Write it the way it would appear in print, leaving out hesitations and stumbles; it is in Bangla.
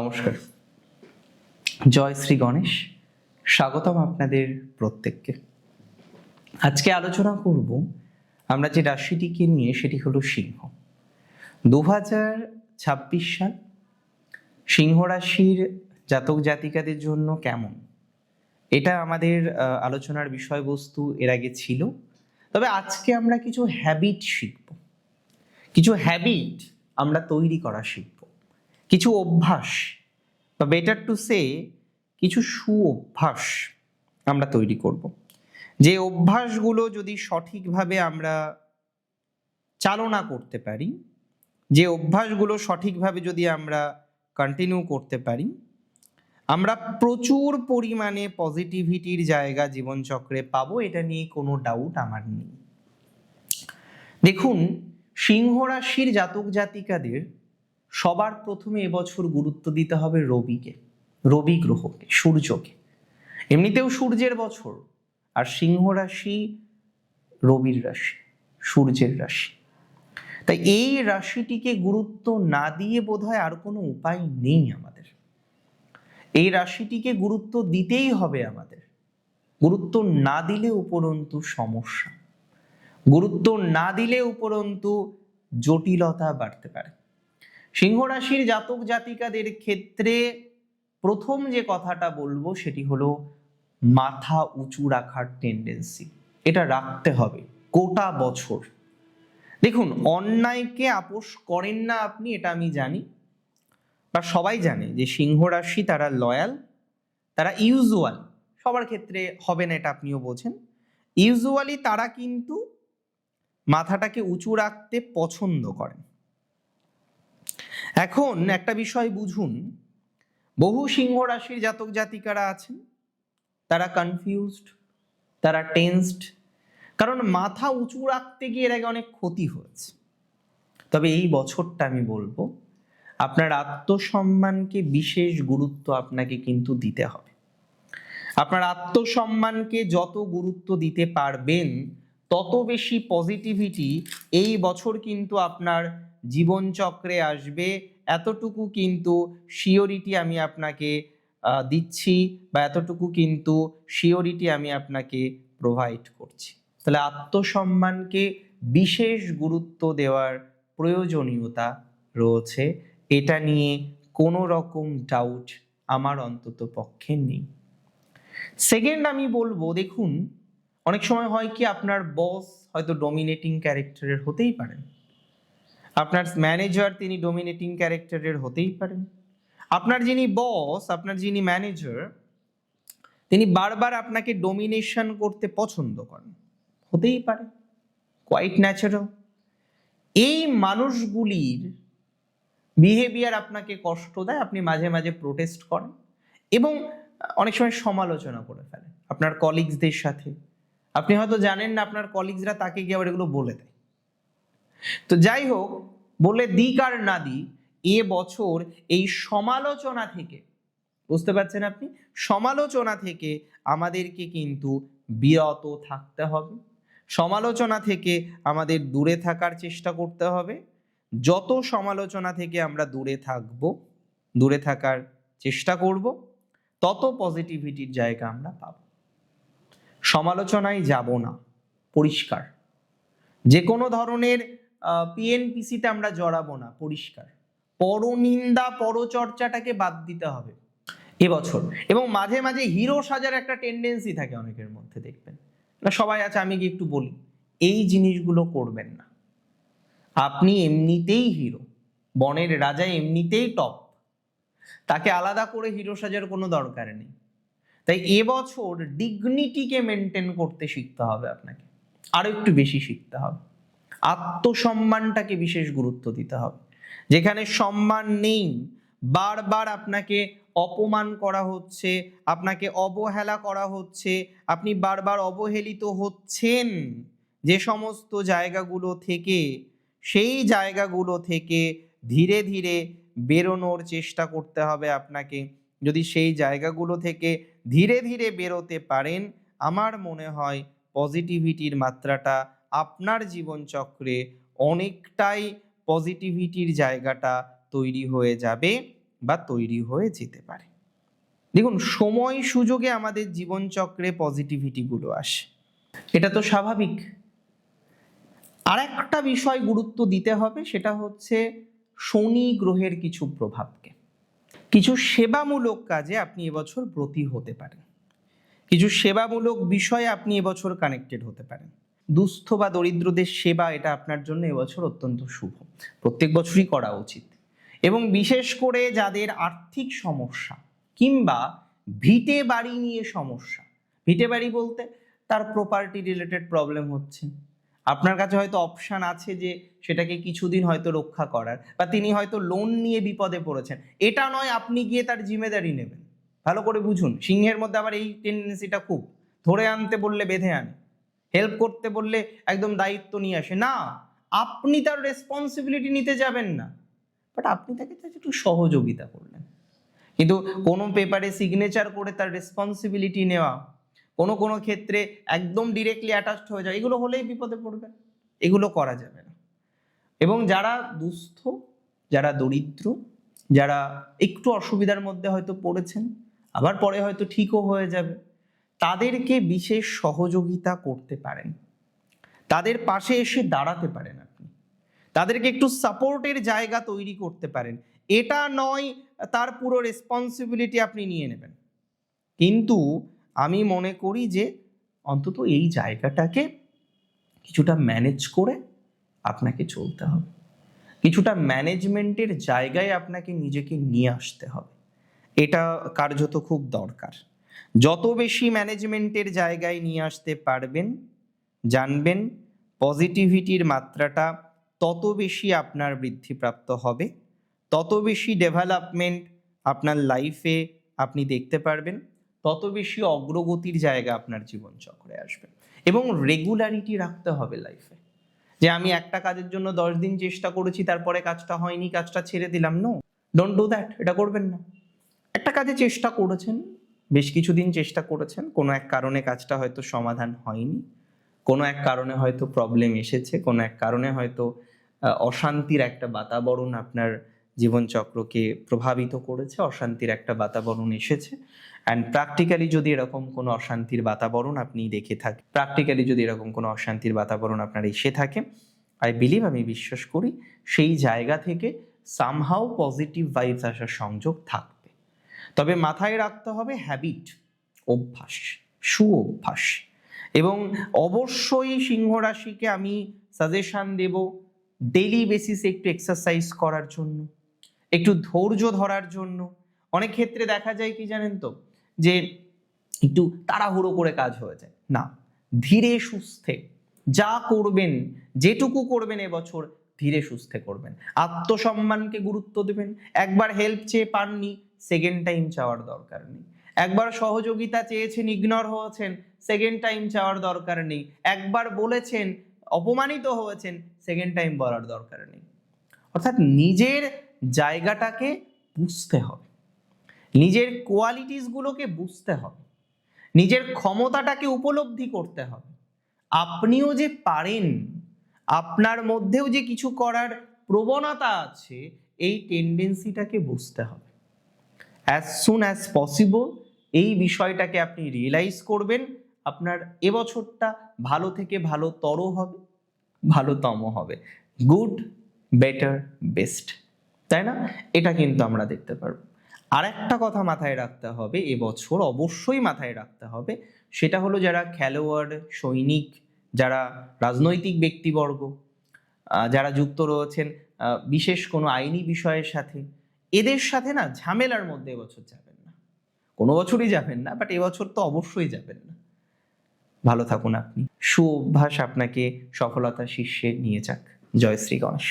নমস্কার, জয় শ্রী গণেশ। স্বাগতম আপনাদের প্রত্যেককে। আজকে আলোচনা করব আমরা যে রাশিটিকে নিয়ে, সেটি হলো সিংহ। 2026 সাল সিংহ রাশির জাতক জাতিকাদের জন্য কেমন, এটা আমাদের আলোচনার বিষয়বস্তু এর আগে ছিল। তবে আজকে আমরা কিছু হ্যাবিট শিখব, কিছু হ্যাবিট আমরা তৈরি করা শিখব, কিছু অভ্যাস বা বেটার টু সে কিছু সুঅভ্যাস আমরা তৈরি করব। যে অভ্যাসগুলো যদি সঠিকভাবে আমরা চালনা করতে পারি, যে অভ্যাসগুলো সঠিকভাবে যদি আমরা কন্টিনিউ করতে পারি, আমরা প্রচুর পরিমাণে পজিটিভিটির জায়গা জীবনচক্রে পাবো, এটা নিয়ে কোনো ডাউট আমার নেই। দেখুন, সিংহ রাশির জাতক জাতিকাদের সবার প্রথমে এবছর গুরুত্ব দিতে হবে রবিকে, রবি গ্রহকে, সূর্যকে। এমনিতেও সূর্যের বছর, আর সিংহ রাশি রবির রাশি, সূর্যের রাশি। তাই এই রাশিটিকে গুরুত্ব না দিয়ে বোধহয় আর কোনো উপায় নেই আমাদের। এই রাশিটিকে গুরুত্ব দিতেই হবে আমাদের। গুরুত্ব না দিলে উপরন্তু সমস্যা, গুরুত্ব না দিলে উপরন্তু জটিলতা বাড়তে পারে। সিংহ রাশির জাতক জাতিকাদের ক্ষেত্রে প্রথম যে কথাটা বলবো সেটি হলো মাথা উঁচু রাখার টেন্ডেন্সি। এটা রাখতে হবে গোটা বছর। দেখুন, অন্যায়কে আপোষ করেন না আপনি, এটা আমি জানি, বা সবাই জানে যে সিংহ রাশি তারা লয়াল, তারা ইউজুয়াল, সবার ক্ষেত্রে হবে না এটা আপনিও বোঝেন। ইউজুয়ালি তারা কিন্তু মাথাটাকে উঁচু রাখতে পছন্দ করেন। এখন একটা বিষয় বুঝুন, বহু সিংহ রাশির জাতক জাতিকারা আছেন, তারা কনফিউজড, তারা টেন্সড, কারণ মাথা উঁচু রাখতে গিয়ে এর আগে অনেক ক্ষতি হয়েছে। তবে এই বছরটা আমি বলবো আপনার আত্মসম্মানকে বিশেষ গুরুত্ব আপনাকে কিন্তু দিতে হবে। আপনার আত্মসম্মানকে যত গুরুত্ব দিতে পারবেন, তত বেশি পজিটিভিটি এই বছর কিন্তু আপনার জীবনচক্রে আসবে। এতটুকু কিন্তু শিওরিটি আমি আপনাকে দিচ্ছি, বা এতটুকু কিন্তু শিওরিটি আমি আপনাকে প্রোভাইড করছি। তাহলে আত্মসম্মানকে বিশেষ গুরুত্ব দেওয়ার প্রয়োজনীয়তা রয়েছে, এটা নিয়ে কোনো রকম ডাউট আমার অন্তত পক্ষে নেই। সেকেন্ড আমি বলবো, দেখুন, অনেক সময় হয় কি, আপনার বস হয়তো ডমিনেটিং ক্যারেক্টারের হতেই পারেন, আপনার ম্যানেজার তিনি ডমিনেটিং ক্যারেক্টারের হতেই পারেন, আপনার যিনি বস, আপনার যিনি ম্যানেজার, তিনি বারবার আপনাকে ডমিনেশন করতে পছন্দ করেন, হতেই পারে, কোয়াইট ন্যাচারাল। এই মানুষগুলির বিহেভিয়ার আপনাকে কষ্ট দেয়, আপনি মাঝে মাঝে প্রোটেস্ট করেন এবং অনেক সময় সমালোচনা করে ফেলেন আপনার কলিগসদের সাথে। আপনি হয়তো জানেন না, আপনার কলিগসরা তাকে গিয়ে আবার এগুলো বলে দেয়। তো যাই হোক, বলে দিক আর না দিক, এ বছর এই সমালোচনা থেকে, বুঝতে পারছেন আপনি, সমালোচনা থেকে আমাদেরকে কিন্তু বিরত থাকতে হবে। সমালোচনা থেকে আমাদের দূরে থাকার চেষ্টা করতে হবে। যত সমালোচনা থেকে আমরা দূরে থাকব, দূরে থাকার চেষ্টা করব, তত পজিটিভিটির জায়গা আমরা পাব। সমালোচনায় যাব না, পরিষ্কার। যে কোনো ধরনের পিএনপিসিতে আমরা জড়াবো না, পরিষ্কার। পরনিন্দা, পরচর্চাটাকে বাদ দিতে হবে এবছর। এবং মাঝে মাঝে হিরো সাজার একটা টেন্ডেন্সি থাকে অনেকের মধ্যে, দেখবেন সবাই আছে, আমি কি একটু বলি, এই জিনিসগুলো করবেন না। আপনি এমনিতেই হিরো, বনের রাজা এমনিতেই টপ, তাকে আলাদা করে হিরো সাজার কোনো দরকার নেই। তাই এবছর ডিগনিটিকে মেনটেন করতে শিখতে হবে আপনাকে, আরো একটু বেশি শিখতে হবে। আত্মসম্মানটাকে বিশেষ গুরুত্ব দিতে হবে। যেখানে সম্মান নেই, বারবার আপনাকে অপমান করা হচ্ছে, আপনাকে অবহেলা করা হচ্ছে, আপনি বারবার অবহেলিত হচ্ছেন, যে সমস্ত জায়গাগুলো থেকে, সেই জায়গাগুলো থেকে ধীরে ধীরে বেরোনোর চেষ্টা করতে হবে আপনাকে। যদি সেই জায়গাগুলো থেকে ধীরে ধীরে বেরোতে পারেন, আমার মনে হয় পজিটিভিটির মাত্রাটা আপনার জীবনচক্রে অনেকটাই পজিটিভিটির জায়গাটা তৈরি হয়ে যাবে। বা তৈরি হয়ে যেতে পারে। দেখুন, সময় সুযোগে আমাদের জীবনচক্রে পজিটিভিটিগুলো আসে, এটা তো স্বাভাবিক। আর একটা বিষয় গুরুত্ব দিতে হবে, সেটা হচ্ছে শনি গ্রহের কিছু প্রভাবকে। কিছু সেবামূলক কাজে আপনি এবছর ব্রতী হতে পারেন, কিছু সেবামূলক বিষয়ে আপনি এবছর কানেক্টেড হতে পারেন। দুস্থ বা দরিদ্রদের সেবা, এটা আপনার জন্য এবছর অত্যন্ত শুভ, প্রত্যেক বছরই করা উচিত। এবং বিশেষ করে যাদের আর্থিক সমস্যা কিংবা ভিটে বাড়ি নিয়ে সমস্যা, ভিটে বাড়ি বলতে তার প্রপার্টি রিলেটেড প্রবলেম হচ্ছে, আপনার কাছে হয়তো অপশান আছে যে সেটাকে কিছুদিন হয়তো রক্ষা করার, বা তিনি হয়তো লোন নিয়ে বিপদে পড়েছেন, এটা নয় আপনি গিয়ে তার জিম্মেদারি নেবেন। ভালো করে বুঝুন, সিংহের মধ্যে আবার এই টেন্ডেন্সিটা খুব, ধরে আনতে বললে বেঁধে আনে, হেল্প করতে বললে একদম দায়িত্ব নিয়ে আসে না। আপনি তার রেসপন্সিবিলিটি নিতে যাবেন না, বাট আপনি তাকে একটু সহযোগিতা করলেন। কিন্তু কোনো পেপারে সিগনেচার করে তার রেসপন্সিবিলিটি নেওয়া, কোনো কোনো ক্ষেত্রে একদম ডিরেক্টলি অ্যাটাচড হয়ে যায়, এগুলো হলেই বিপদে পড়বে, এগুলো করা যাবে না। এবং যারা দুস্থ, যারা দরিদ্র, যারা একটু অসুবিধার মধ্যে হয়তো পড়েছেন, আবার পরে হয়তো ঠিকও হয়ে যাবে, তাদেরকে বিশেষ সহযোগিতা করতে পারেন, তাদের পাশে এসে দাঁড়াতে পারেন আপনি, তাদেরকে একটু সাপোর্টের জায়গা তৈরি করতে পারেন। এটা নয় তার পুরো রেসপন্সিবিলিটি আপনি নিয়ে নেবেন, কিন্তু আমি মনে করি যে অন্তত এই জায়গাটাকে কিছুটা ম্যানেজ করে আপনাকে চলতে হবে, কিছুটা ম্যানেজমেন্টের জায়গায় আপনাকে নিজেকে নিয়ে আসতে হবে, এটা কার্যত খুব দরকার। যত বেশি ম্যানেজমেন্টের জায়গায় নিয়ে আসতে পারবেন, জানবেন পজিটিভিটির মাত্রাটা তত বেশি আপনার বৃদ্ধিপ্রাপ্ত হবে, তত বেশি ডেভেলপমেন্ট আপনার লাইফে আপনি দেখতে পারবেন, তত বেশি অগ্রগতির জায়গা আপনার জীবনচক্রে আসবে। এবং রেগুলারিটি রাখতে হবে লাইফে, যে আমি একটা কাজের জন্য 10 দিন চেষ্টা করেছি, তারপরে কাজটা হয়নি, কাজটা ছেড়ে দিলাম, নো, ডোন্ট ডু দ্যাট, এটা করবেন না। একটা কাজে চেষ্টা করেছেন, বেশ কিছুদিন চেষ্টা করেছেন, কোনো এক কারণে কাজটা হয়তো সমাধান হয়নি, কোনো এক কারণে হয়তো প্রবলেম এসেছে, কোনো এক কারণে হয়তো অশান্তির একটা বাতাবরণ আপনার জীবনচক্রকে প্রভাবিত করেছে, অশান্তির একটা বাতাবরণ এসেছে। অ্যান্ড প্র্যাকটিক্যালি যদি এরকম কোনো অশান্তির বাতাবরণ আপনি দেখে থাকেন, প্র্যাকটিক্যালি যদি এরকম কোনো অশান্তির বাতাবরণ আপনার এসে থাকে, আই বিলিভ, আমি বিশ্বাস করি, সেই জায়গা থেকে সামহাউ পজিটিভ ভাইবস আসার সংযোগ থাকবে। তবে মাথায় রাখতে হবে হ্যাবিট, অভ্যাস, সুঅভ্যাস। এবং অবশ্যই সিংহ রাশিকে আমি সাজেশন দেব ডেইলি বেসিসে একটু এক্সারসাইজ করার জন্য, একটু ধৈর্য ধরার জন্য। অনেক ক্ষেত্রে দেখা যায় কি জানেন তো, যে একটু তাড়াহুড়ো করে কাজ হয়ে যায় না, ধীরে সুস্থে যা করবেন, যেটুকু করবেন এবছর ধীরে সুস্থে করবেন, আত্মসম্মানকে গুরুত্ব দেবেন। একবার হেল্প চেয়ে পাননি, সেকেন্ড টাইম চাওয়ার দরকার নেই। একবার সহযোগিতা চেয়েছেন, ইগনোর হয়েছেন, সেকেন্ড টাইম চাওয়ার দরকার নেই। একবার বলেছেন, অপমানিত হয়েছেন, সেকেন্ড টাইম বলার দরকার নেই। অর্থাৎ নিজের জায়গাটাকে বুঝতে হবে, নিজের কোয়ালিটিসগুলোকে বুঝতে হবে, নিজের ক্ষমতাটাকে উপলব্ধি করতে হবে। আপনিও যে পারেন, আপনার মধ্যেও যে কিছু করার প্রবণতা আছে, এই টেন্ডেন্সিটাকে বুঝতে হবে। অ্যাজ সুন অ্যাজ পসিবল এই বিষয়টাকে আপনি রিয়েলাইজ করবেন, আপনার এবছরটা ভালো থেকে ভালোতর হবে, ভালোতম হবে, গুড, বেটার, বেস্ট, তাই না? এটা কিন্তু আমরা দেখতে পারবো। আর একটা কথা মাথায় রাখতে হবে এবছর, অবশ্যই মাথায় রাখতে হবে, সেটা হলো যারা খেলোয়াড়, সৈনিক, যারা রাজনৈতিক ব্যক্তিবর্গ, যারা যুক্ত রয়েছেন বিশেষ কোনো আইনি বিষয়ের সাথে, এদের সাথে না ঝামেলার মধ্যে এবছর যাবেন না। কোনো বছরই যাবেন না, বাট এবছর তো অবশ্যই যাবেন না। ভালো থাকুন আপনি, সুঅভ্যাস আপনাকে সফলতার শীর্ষে নিয়ে যাক। জয় শ্রী গণেশ।